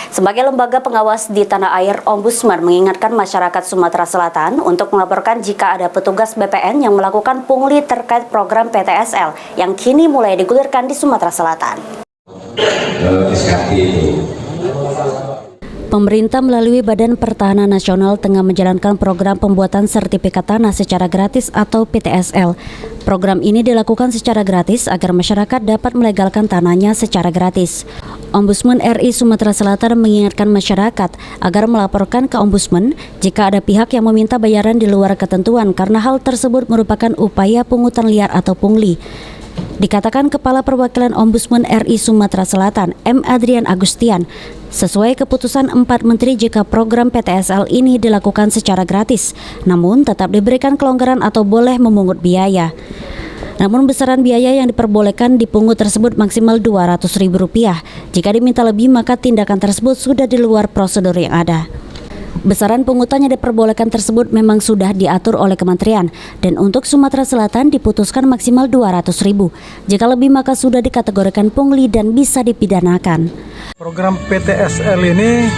Sebagai lembaga pengawas di tanah air, Ombudsman mengingatkan masyarakat Sumatera Selatan untuk melaporkan jika ada petugas BPN yang melakukan pungli terkait program PTSL yang kini mulai digulirkan di Sumatera Selatan. Pemerintah melalui Badan Pertahanan Nasional tengah menjalankan program pembuatan sertifikat tanah secara gratis atau PTSL. Program ini dilakukan secara gratis agar masyarakat dapat melegalkan tanahnya secara gratis. Ombudsman RI Sumatera Selatan mengingatkan masyarakat agar melaporkan ke Ombudsman jika ada pihak yang meminta bayaran di luar ketentuan karena hal tersebut merupakan upaya pungutan liar atau pungli. Dikatakan Kepala Perwakilan Ombudsman RI Sumatera Selatan, M. Adrian Agustian, sesuai keputusan 4 Menteri jika program PTSL ini dilakukan secara gratis, namun tetap diberikan kelonggaran atau boleh memungut biaya. Namun besaran biaya yang diperbolehkan dipungut tersebut maksimal Rp200.000. Jika diminta lebih maka tindakan tersebut sudah di luar prosedur yang ada. Besaran pungutan yang diperbolehkan tersebut memang sudah diatur oleh kementerian dan untuk Sumatera Selatan diputuskan maksimal Rp200.000. Jika lebih maka sudah dikategorikan pungli dan bisa dipidanakan. Program PTSL ini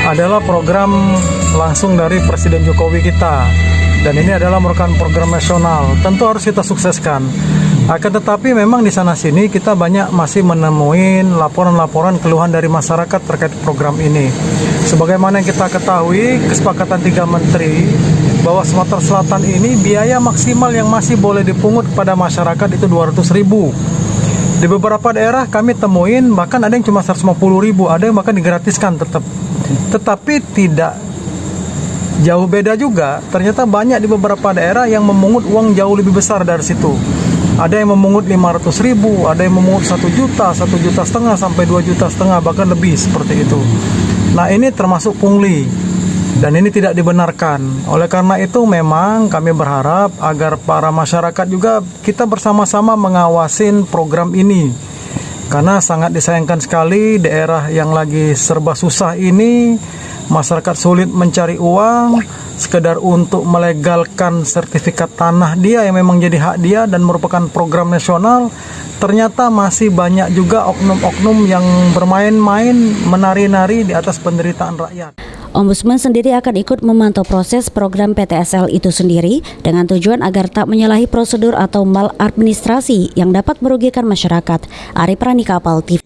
adalah program langsung dari Presiden Jokowi kita dan ini adalah merupakan program nasional. Tentu harus kita sukseskan. Akan tetapi memang di sana-sini kita banyak masih menemuin laporan-laporan keluhan dari masyarakat terkait program ini. Sebagaimana yang kita ketahui, kesepakatan 3 Menteri bahwa Sumatera Selatan ini biaya maksimal yang masih boleh dipungut kepada masyarakat itu Rp200.000. Di beberapa daerah kami temuin bahkan ada yang cuma Rp150.000, ada yang bahkan digratiskan tetap. Tetapi tidak jauh beda juga, ternyata banyak di beberapa daerah yang memungut uang jauh lebih besar dari situ. Ada yang memungut Rp500.000, ada yang memungut Rp1 juta, Rp1,5 juta sampai Rp2,5 juta, bahkan lebih seperti itu. Nah ini termasuk pungli dan ini tidak dibenarkan. Oleh karena itu memang kami berharap agar para masyarakat juga kita bersama-sama mengawasin program ini. Karena sangat disayangkan sekali daerah yang lagi serba susah ini, masyarakat sulit mencari uang sekedar untuk melegalkan sertifikat tanah dia yang memang jadi hak dia dan merupakan program nasional. Ternyata masih banyak juga oknum-oknum yang bermain-main, menari-nari di atas penderitaan rakyat. Ombudsman sendiri akan ikut memantau proses program PTSL itu sendiri dengan tujuan agar tak menyalahi prosedur atau maladministrasi yang dapat merugikan masyarakat. Ari Pranikapal TV.